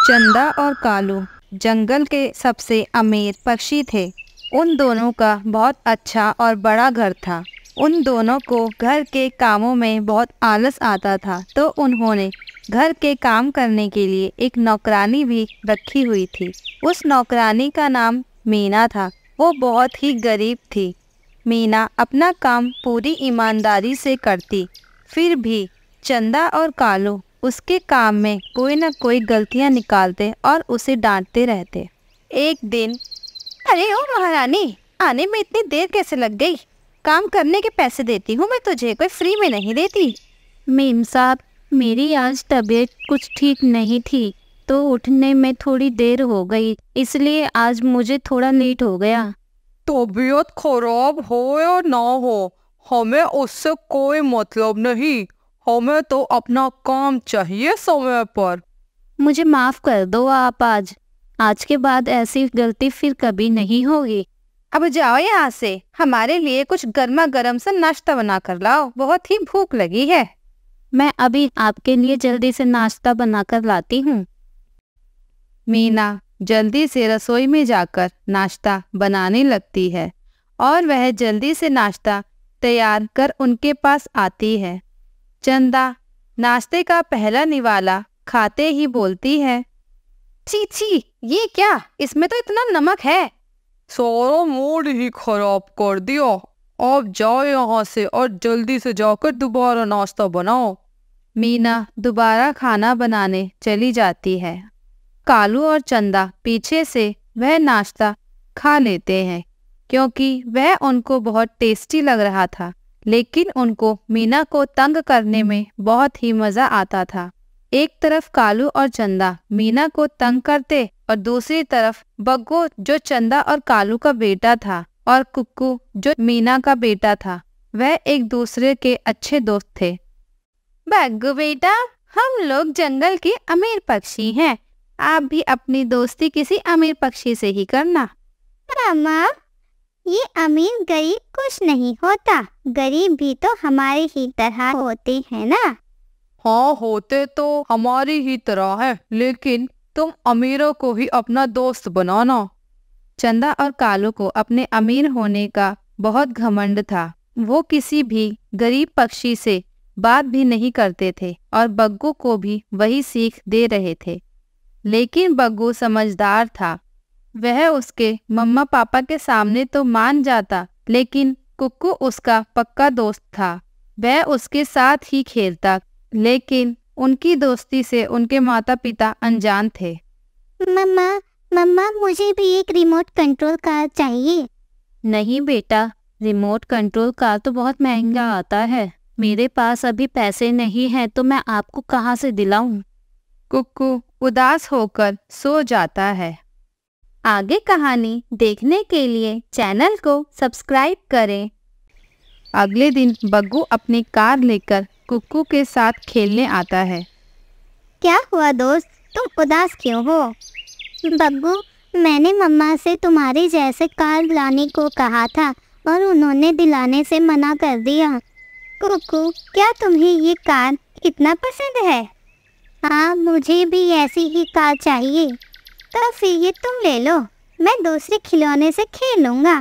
चंदा और कालू जंगल के सबसे अमीर पक्षी थे। उन दोनों का बहुत अच्छा और बड़ा घर था। उन दोनों को घर के कामों में बहुत आलस आता था, तो उन्होंने घर के काम करने के लिए एक नौकरानी भी रखी हुई थी। उस नौकरानी का नाम मीना था। वो बहुत ही गरीब थी। मीना अपना काम पूरी ईमानदारी से करती, फिर भी चंदा और कालू उसके काम में कोई न कोई गलतियां निकालते और उसे डांटते रहते। एक दिन, अरे ओ महारानी, आने में इतनी देर कैसे लग गई? काम करने के पैसे देती हूँ मैं तुझे, कोई फ्री में नहीं देती। मेम साहब, मेरी आज तबीयत कुछ ठीक नहीं थी, तो उठने में थोड़ी देर हो गई, इसलिए आज मुझे थोड़ा लेट हो गया। तबीयत खराब हो या ना हो, हमें उससे कोई मतलब नहीं। हमें तो अपना काम चाहिए समय पर। मुझे माफ़ कर दो आप। आज के बाद ऐसी गलती फिर कभी नहीं होगी। अब जाओ यहाँ से, हमारे लिए कुछ गर्मा गर्म सा नाश्ता बना कर लाओ, बहुत ही भूख लगी है। मैं अभी आपके लिए जल्दी से नाश्ता बनाकर लाती हूँ। मीना जल्दी से रसोई में जाकर नाश्ता बनाने लगती है और वह जल्दी से नाश्ता तैयार कर उनके पास आती है। चंदा नाश्ते का पहला निवाला खाते ही बोलती है, छी छी, ये क्या, इसमें तो इतना नमक है। सारा मूड ही खराब कर दिया। आप जाओ यहाँ से और जल्दी से जाकर दोबारा नाश्ता बनाओ। मीना दोबारा खाना बनाने चली जाती है। कालू और चंदा पीछे से वह नाश्ता खा लेते हैं, क्योंकि वह उनको बहुत टेस्टी लग रहा था। लेकिन उनको मीना को तंग करने में बहुत ही मज़ा आता था। एक तरफ कालू और चंदा मीना को तंग करते और दूसरी तरफ बग्गू, जो चंदा और कालू का बेटा था, और कुक्कू, जो मीना का बेटा था, वह एक दूसरे के अच्छे दोस्त थे। बग्गू बेटा, हम लोग जंगल के अमीर पक्षी हैं, आप भी अपनी दोस्ती किसी अमीर पक्षी से ही करना। मामा, ये अमीर गरीब कुछ नहीं होता, गरीब भी तो हमारे ही तरह होते हैं ना। हाँ, होते तो हमारी ही तरह है, लेकिन तुम अमीरों को ही अपना दोस्त बनाना। चंदा और कालू को अपने अमीर होने का बहुत घमंड था। वो किसी भी गरीब पक्षी से बात भी नहीं करते थे और बग्गू को भी वही सीख दे रहे थे। लेकिन बग्गू समझदार था। वह उसके मम्मा पापा के सामने तो मान जाता, लेकिन कुक्कू उसका पक्का दोस्त था। वह उसके साथ ही खेलता, लेकिन उनकी दोस्ती से उनके माता पिता अनजान थे। मम्मा, मम्मा, मुझे भी एक रिमोट कंट्रोल कार चाहिए। नहीं बेटा, रिमोट कंट्रोल कार तो बहुत महंगा आता है। मेरे पास अभी पैसे नहीं हैं, तो मैं आपको कहाँ से दिलाऊं? कुक्कू उदास होकर सो जाता है। आगे कहानी देखने के लिए चैनल को सब्सक्राइब करें। अगले दिन बग्गू अपनी कार लेकर कुक्कू के साथ खेलने आता है। क्या हुआ दोस्त, तुम उदास क्यों हो? बग्गू, मैंने मम्मा से तुम्हारे जैसे कार लाने को कहा था और उन्होंने दिलाने से मना कर दिया। कुक्कू, क्या तुम्हें ये कार इतना पसंद है? हाँ, मुझे भी ऐसी ही कार चाहिए। तो फिर ये तुम ले लो, मैं दूसरे खिलौने से खेलूंगा।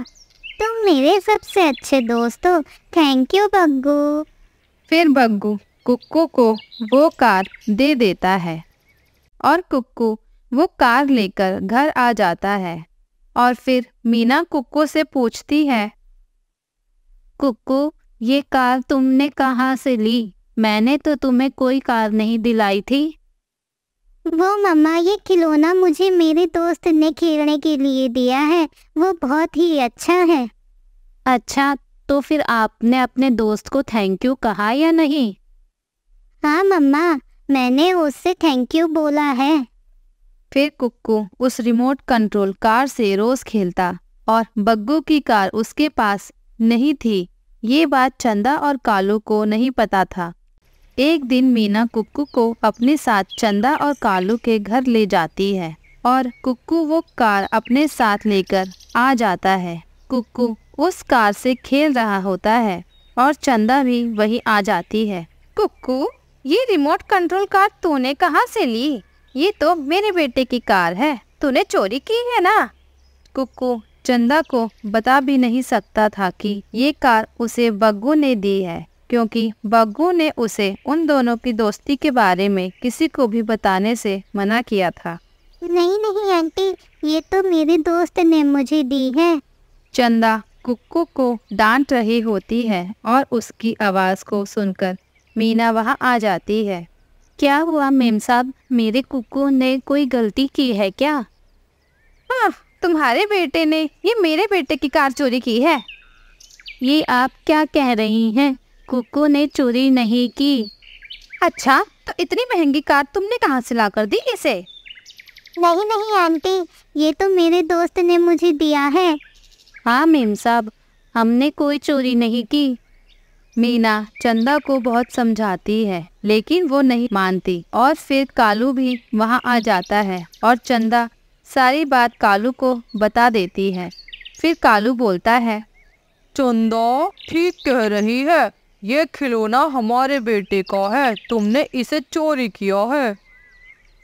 तुम मेरे सबसे अच्छे दोस्त हो। थैंक यू बग्गू। फिर बग्गू कुक्कू को वो कार दे देता है और कुक्कू वो कार लेकर घर आ जाता है। और फिर मीना कुक्कू से पूछती है, कुक्कू, ये कार तुमने कहाँ से ली? मैंने तो तुम्हें कोई कार नहीं दिलाई थी। वो मम्मा, ये खिलौना मुझे मेरे दोस्त ने खेलने के लिए दिया है, वो बहुत ही अच्छा है। अच्छा, तो फिर आपने अपने दोस्त को थैंक यू कहा या नहीं? हाँ मम्मा, मैंने उससे थैंक यू बोला है। फिर कुक्कू उस रिमोट कंट्रोल कार से रोज खेलता और बग्गू की कार उसके पास नहीं थी। ये बात चंदा और कालू को नहीं पता था। एक दिन मीना कुक्कू को अपने साथ चंदा और कालू के घर ले जाती है और कुक्कू वो कार अपने साथ लेकर आ जाता है। कुक्कू उस कार से खेल रहा होता है और चंदा भी वही आ जाती है। कुक्कू, ये रिमोट कंट्रोल कार तूने कहाँ से ली? ये तो मेरे बेटे की कार है, तूने चोरी की है ना। कुक्कू चंदा को बता भी नहीं सकता था कि ये कार उसे बग्गू ने दी है, क्योंकि बग्गू ने उसे उन दोनों की दोस्ती के बारे में किसी को भी बताने से मना किया था। नहीं नहीं आंटी, ये तो मेरे दोस्त ने मुझे दी है। चंदा कुक्कू को डांट रही होती है और उसकी आवाज़ को सुनकर मीना वहाँ आ जाती है। क्या हुआ मेम साहब, मेरे कुक्कू ने कोई गलती की है क्या? हाँ, तुम्हारे बेटे ने ये मेरे बेटे की कार चोरी की है। ये आप क्या कह रही हैं? कुक्कू ने चोरी नहीं की। अच्छा, तो इतनी महंगी कार तुमने कहाँ से ला कर दी इसे? नहीं नहीं आंटी, ये तो मेरे दोस्त ने मुझे दिया है। हाँ मेम साहब, हमने कोई चोरी नहीं की। मीना चंदा को बहुत समझाती है, लेकिन वो नहीं मानती और फिर कालू भी वहाँ आ जाता है और चंदा सारी बात कालू को बता देती है। फिर कालू बोलता है, चंदा ठीक कह रही है, ये खिलौना हमारे बेटे का है, तुमने इसे चोरी किया है।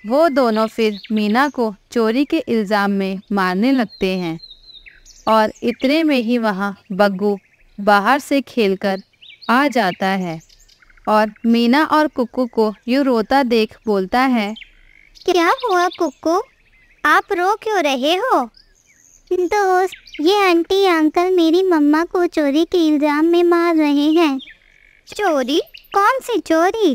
वो दोनों फिर मीना को चोरी के इल्ज़ाम में मारने लगते हैं और इतने में ही वहाँ बग्गू बाहर से खेलकर आ जाता है और मीना और कुक्कू को यूँ रोता देख बोलता है, क्या हुआ कुक्कू, आप रो क्यों रहे हो? दोस्त, ये आंटी अंकल मेरी मम्मा को चोरी के इल्जाम में मार रहे हैं। चोरी? कौन सी चोरी?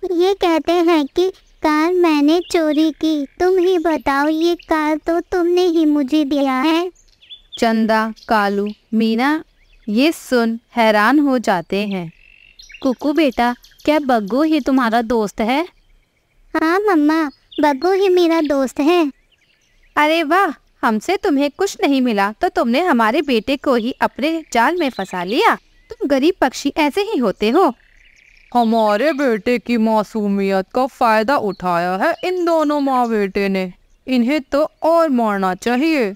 ये कहते हैं कि कार मैंने चोरी की। तुम ही बताओ, ये कार तो तुमने ही मुझे दिया है। चंदा कालू मीना ये सुन हैरान हो जाते हैं। कुक्कू बेटा, क्या बग्गू ही तुम्हारा दोस्त है? हाँ मम्मा, बग्गू ही मेरा दोस्त है। अरे वाह, हमसे तुम्हें कुछ नहीं मिला तो तुमने हमारे बेटे को ही अपने जाल में फंसा लिया। तुम गरीब पक्षी ऐसे ही होते हो। हमारे बेटे की मासूमियत का फायदा उठाया है इन दोनों माँ बेटे ने, इन्हें तो और मारना चाहिए।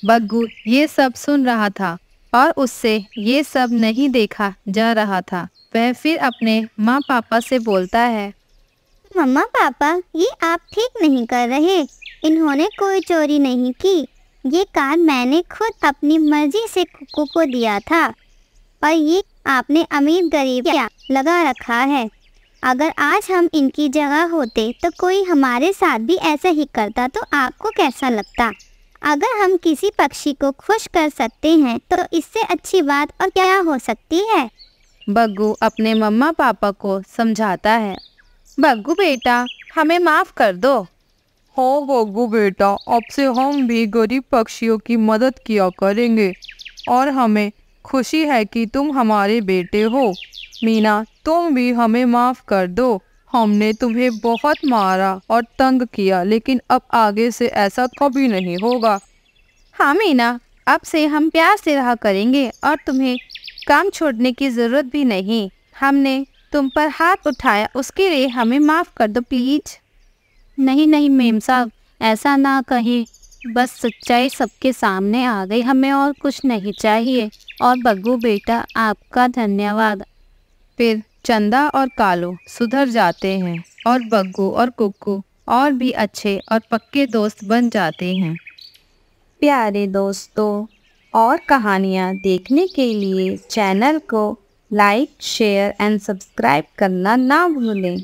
बग्गू ये सब सुन रहा था और उससे ये सब नहीं देखा जा रहा था। वह फिर अपने माँ पापा से बोलता है, मम्मा पापा, ये आप ठीक नहीं कर रहे। इन्होंने कोई चोरी नहीं की। ये कार मैंने खुद अपनी मर्जी से कुक्कू को दिया था और ये आपने अमीर गरीब क्या लगा रखा है। अगर आज हम इनकी जगह होते तो कोई हमारे साथ भी ऐसा ही करता तो आपको कैसा लगता? अगर हम किसी पक्षी को खुश कर सकते हैं तो इससे अच्छी बात और क्या हो सकती है। बग्गू अपने मम्मा पापा को समझाता है, बग्गू बेटा हमें माफ़ कर दो। हाँ बग्गू बेटा, अब से हम भी गरीब पक्षियों की मदद किया करेंगे और हमें खुशी है कि तुम हमारे बेटे हो। मीना, तुम भी हमें माफ़ कर दो। हमने तुम्हें बहुत मारा और तंग किया, लेकिन अब आगे से ऐसा कभी नहीं होगा। हाँ मीना, अब से हम प्यार से रहा करेंगे और तुम्हें काम छोड़ने की ज़रूरत भी नहीं। हमने तुम पर हाथ उठाया, उसके लिए हमें माफ़ कर दो प्लीज। नहीं नहीं मेम साहब, ऐसा ना कहें, बस सच्चाई सबके सामने आ गई, हमें और कुछ नहीं चाहिए। और बग्गू बेटा, आपका धन्यवाद। फिर चंदा और कालू सुधर जाते हैं और बग्गू और कुक्कू और भी अच्छे और पक्के दोस्त बन जाते हैं। प्यारे दोस्तों, और कहानियाँ देखने के लिए चैनल को लाइक, शेयर एंड सब्सक्राइब करना ना भूलें।